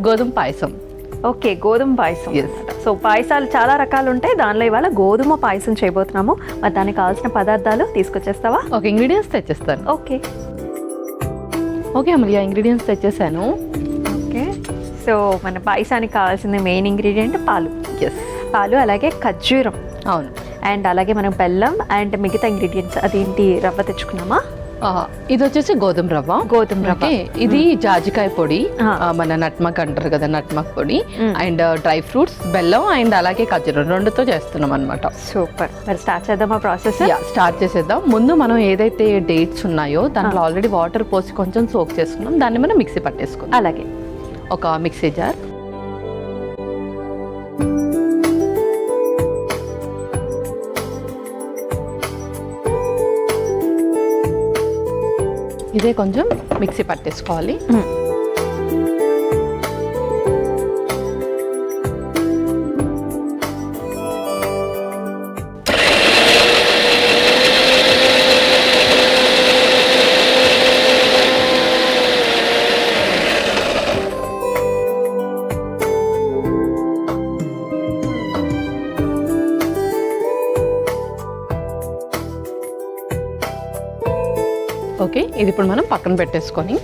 గోధుమ పాయసం. ఓకే, గోధుమ పాయసం. సో పాయసాలు చాలా రకాలు ఉంటాయి, దానిలో ఇవాళ గోధుమ పాయసం చేయబోతున్నాము. మరి దానికి కావాల్సిన పదార్థాలు తీసుకొచ్చేస్తావా? ఓకే, ఇంగ్రీడియంట్స్ తెచ్చేస్తాను. ఓకే అమూల్య, ఇంగ్రీడియంట్స్ తెచ్చేసాను. ఓకే, సో మన పాయసానికి కావాల్సిన మెయిన్ ఇంగ్రీడియంట్ పాలు. పాలు, అలాగే ఖర్జూరం. అవును. అండ్ అలాగే మనం బెల్లం అండ్ మిగతా ఇంగ్రీడియంట్స్ అదేంటి రవ్వ తెచ్చుకున్నామా? ఇది వచ్చేసి గోధుమ రవ్వ. ఇది జాజికాయ పొడి, మన నట్మక్ అంటారు కదా, నట్మక్ పొడి. అండ్ డ్రై ఫ్రూట్స్, బెల్లం అండ్ అలాగే ఖర్జూరం రెండుతో చేస్తున్నాం అనమాట. సూపర్. మరి స్టార్ట్ చేద్దామా ప్రాసెస్? స్టార్ట్ చేసేద్దాం. ముందు మనం ఏదైతే డేట్స్ ఉన్నాయో దాంట్లో ఆల్రెడీ వాటర్ పోసి కొంచెం సోక్ చేసుకున్నాం, దాన్ని మనం మిక్సీ పట్టేసుకున్నాం. అలాగే ఒక మిక్సీ జార్, ఇదే కొంచెం మిక్సీ పట్టేసుకోవాలి. ఓకే, ఇది ఇప్పుడు మనం పక్కన పెట్టేసుకొని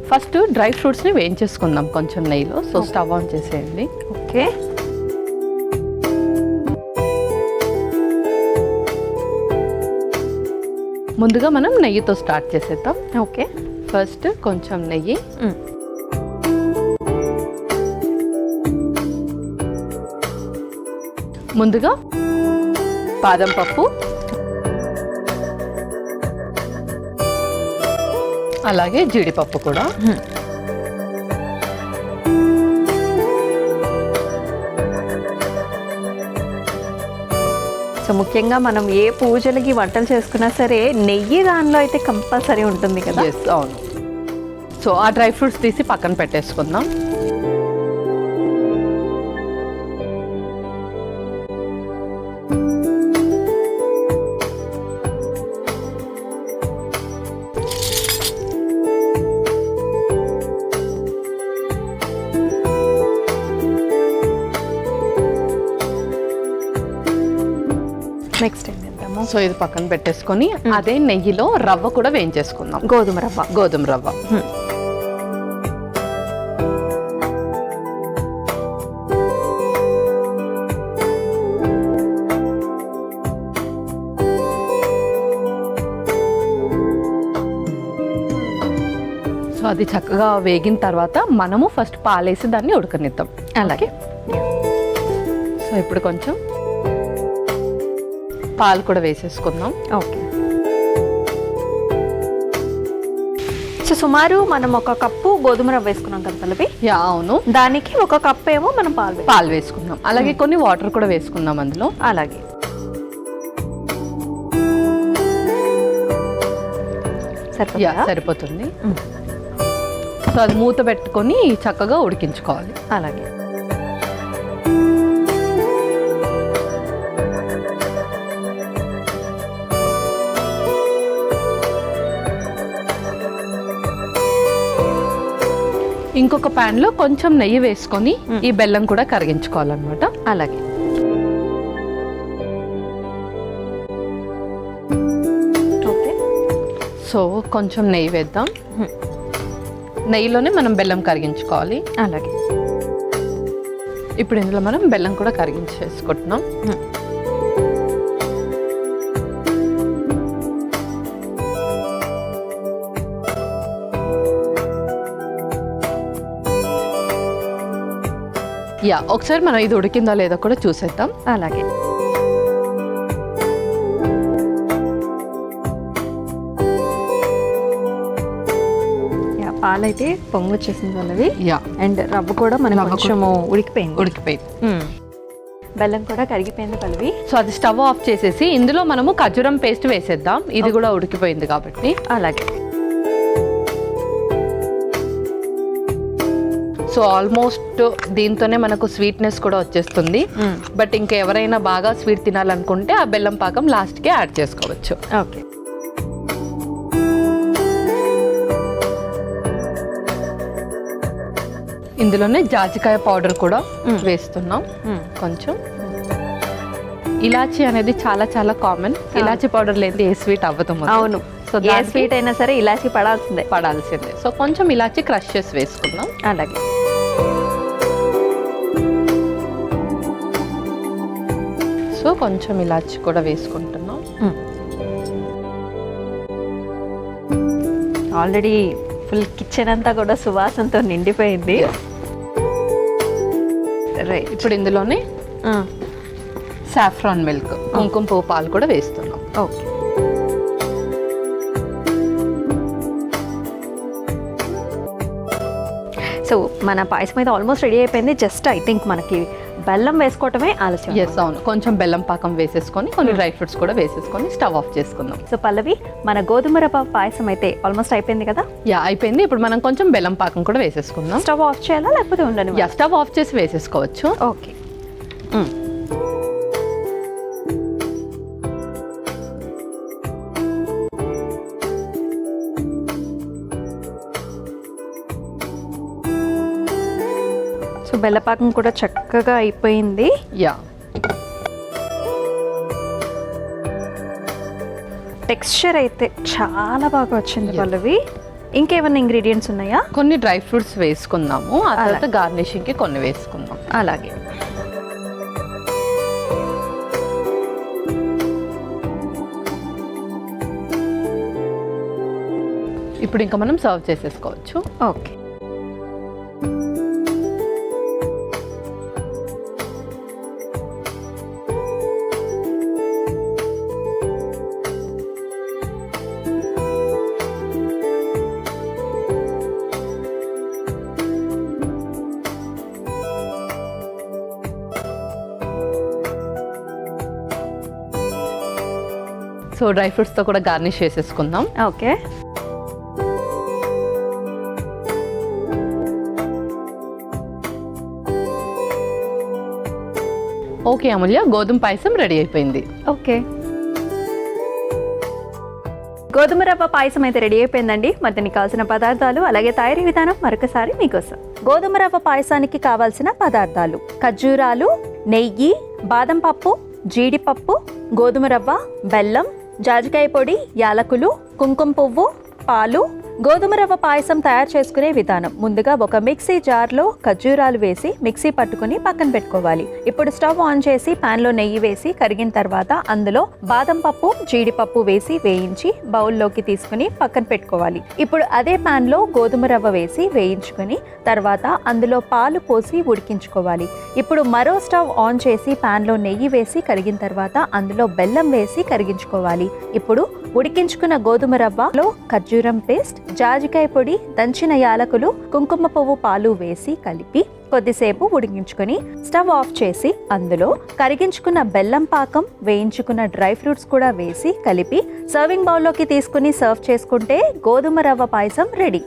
ఫస్ట్ డ్రై ఫ్రూట్స్ని వేయించేసుకుందాం కొంచెం నెయ్యిలో. సో స్టవ్ ఆన్ చేసేయండి. ఓకే, ముందుగా మనం నెయ్యితో స్టార్ట్ చేసేద్దాం. ఓకే, ఫస్ట్ కొంచెం నెయ్యి, ముందుగా బాదం పప్పు, అలాగే జీడిపప్పు కూడా. సో ముఖ్యంగా మనం ఏ పూజలకి వంటలు చేసుకున్నా సరే నెయ్యి దానిలో అయితే కంపల్సరీ ఉంటుంది కదా. అవును. సో ఆ డ్రై ఫ్రూట్స్ తీసి పక్కన పెట్టేసుకుందాం. నెక్స్ట్ ఏం చేద్దాము? సో ఇది పక్కన పెట్టేసుకొని అదే నెయ్యిలో రవ్వ కూడా వేయించేసుకుందాం. గోధుమ రవ్వ. గోధుమ రవ్వ. సో అది చక్కగా వేగిన తర్వాత మనము ఫస్ట్ పాలేసి దాన్ని ఉడకనిద్దాం. అలాగే. సో ఇప్పుడు కొంచెం పాలు కూడా వేసేసుకుందాం. ఓకే, సో సుమారు మనం ఒక కప్పు గోధుమ రవ్వ వేసుకున్నాం కదా పల్లవి. అవును. దానికి ఒక కప్పు ఏమో మనం పాలు వేసుకున్నాం, అలాగే కొన్ని వాటర్ కూడా వేసుకున్నాం అందులో. అలాగే సరిపోతుంది. సో అది మూత పెట్టుకొని చక్కగా ఉడికించుకోవాలి. అలాగే. ఇంకొక ప్యాన్ లో కొంచెం నెయ్యి వేసుకొని ఈ బెల్లం కూడా కరిగించుకోవాలన్నమాట. అలాగే. ఓకే, సో కొంచెం నెయ్యి వేద్దాం. నెయ్యిలోనే మనం బెల్లం కరిగించుకోవాలి. అలాగే. ఇప్పుడు ఇందులో మనం బెల్లం కూడా కరిగించేసుకుంటున్నాం. ఒకసారి మనం ఇది ఉడికిందో లేదో కూడా చూసేద్దాం. అలాగే. పాలైతే పొంగు వచ్చేసింది వాళ్ళవి. అండ్ రవ్వ కూడా మనకి కొంచెము ఉడికిపోయింది. బెల్లం కూడా కరిగిపోయింది పల్లవి. సో అది స్టవ్ ఆఫ్ చేసేసి ఇందులో మనము ఖర్జూరం పేస్ట్ వేసేద్దాం. ఇది కూడా ఉడికిపోయింది కాబట్టి. అలాగే. సో ఆల్మోస్ట్ దీంతోనే మనకు స్వీట్నెస్ కూడా వచ్చేస్తుంది. బట్ ఇంకా ఎవరైనా బాగా స్వీట్ తినాలనుకుంటే ఆ బెల్లం పాకం లాస్ట్కి యాడ్ చేసుకోవచ్చు. ఓకే. ఇందులోనే జాజికాయ పౌడర్ కూడా వేస్తున్నాం కొంచెం. ఇలాచీ అనేది చాలా చాలా కామన్. ఇలాచీ పౌడర్ లేని ఏ స్వీట్ అవ్వదు. అవును, సో ఏ స్వీట్ అయినా సరే ఇలాచీ పడాల్సిందే. సో కొంచెం ఇలాచీ క్రష్ చేసి వేసుకుందాం. అలాగే సో కొంచెం ఇలాచీ కూడా వేసుకుంటున్నాం. ఆల్రెడీ ఫుల్ కిచెన్ అంతా కూడా సువాసనతో నిండిపోయింది. రైట్, ఇప్పుడు ఇందులోనే సాఫ్రాన్ మిల్క్, కుంకుమ పువ్వు పాలు కూడా వేస్తున్నాం. ఓకే, సో మన పాయసం అయితే ఆల్మోస్ట్ రెడీ అయిపోయింది. జస్ట్ ఐ థింక్ మనకి బెల్లం వేసుకోవటమే ఆలస్యం. ఎస్, అవును. కొంచెం బెల్లం పాకం వేసేసుకొని కొన్ని డ్రై ఫ్రూట్స్ కూడా వేసేసుకొని స్టవ్ ఆఫ్ చేసుకుందాం. సో పల్లవి, మన గోధుమ రవ్వ పాయసం అయితే ఆల్మోస్ట్ అయిపోయింది కదా? యా, అయిపోయింది. ఇప్పుడు మనం కొంచెం బెల్లం పాకం కూడా వేసేసుకుందాం. స్టవ్ ఆఫ్ చేయాలా లేకపోతే ఉండను? యా, స్టవ్ ఆఫ్ చేసి వేసేసుకోవచ్చు. ఓకే, సో బెల్లపాకం కూడా చక్కగా అయిపోయింది. యా, టెక్స్చర్ అయితే చాలా బాగా వచ్చింది పల్లవి. ఇంకేమైనా ఇంగ్రీడియంట్స్ ఉన్నాయా? కొన్ని డ్రై ఫ్రూట్స్ వేసుకుందాము, ఆ తర్వాత గార్నిషింగ్ కి కొన్ని వేసుకుందాం. అలాగే, ఇప్పుడు ఇంకా మనం సర్వ్ చేసేసుకోవచ్చు. ఓకే, సో డ్రై ఫ్రూట్స్ తో కూడా గార్నిష్ చేసేసుకుందాం. ఓకే, ఓకే అమూల్య, గోధుమ పాయసం రెడీ అయిపోయింది. ఓకే, గోధుమ రవ్వ పాయసం అయితే రెడీ అయిపోయిందండి. మరి దీనికి కావాల్సిన పదార్థాలు అలాగే తయారీ విధానం మరొకసారి మీకోసం. గోధుమ రవ్వ పాయసానికి కావాల్సిన పదార్థాలు: ఖర్జూరాలు, నెయ్యి, బాదం పప్పు, జీడిపప్పు, గోధుమ రవ్వ, బెల్లం, జాజికాయ పొడి, యాలకులు, కుంకుమ పువ్వు, పాలు. గోధుమ రవ్వ పాయసం తయారు చేసుకునే విధానం: ముందుగా ఒక మిక్సీ జార్లో ఖర్జూరాలు వేసి మిక్సీ పట్టుకుని పక్కన పెట్టుకోవాలి. ఇప్పుడు స్టవ్ ఆన్ చేసి పాన్ లో నెయ్యి వేసి కరిగిన తర్వాత అందులో బాదం పప్పు, జీడిపప్పు వేసి వేయించి బౌల్లోకి తీసుకుని పక్కన పెట్టుకోవాలి. ఇప్పుడు అదే పాన్ లో గోధుమ రవ్వ వేసి వేయించుకొని తర్వాత అందులో పాలు పోసి ఉడికించుకోవాలి. ఇప్పుడు మరో స్టవ్ ఆన్ చేసి పాన్ లో నెయ్యి వేసి కరిగిన తర్వాత అందులో బెల్లం వేసి కరిగించుకోవాలి. ఇప్పుడు ఉడికించుకున్న గోధుమ రవ్వలో ఖర్జూరం పేస్ట్, జాజికాయ పొడి, దంచిన యాలకులు, కుంకుమ పువ్వు పాలు వేసి కలిపి కొద్దిసేపు ఉడికించుకొని స్టవ్ ఆఫ్ చేసి అందులో కరిగించుకున్న బెల్లం పాకం, వేయించుకున్న డ్రై ఫ్రూట్స్ కూడా వేసి కలిపి సర్వింగ్ బౌల్లోకి తీసుకుని సర్వ్ చేసుకుంటే గోధుమ రవ్వ పాయసం రెడీ.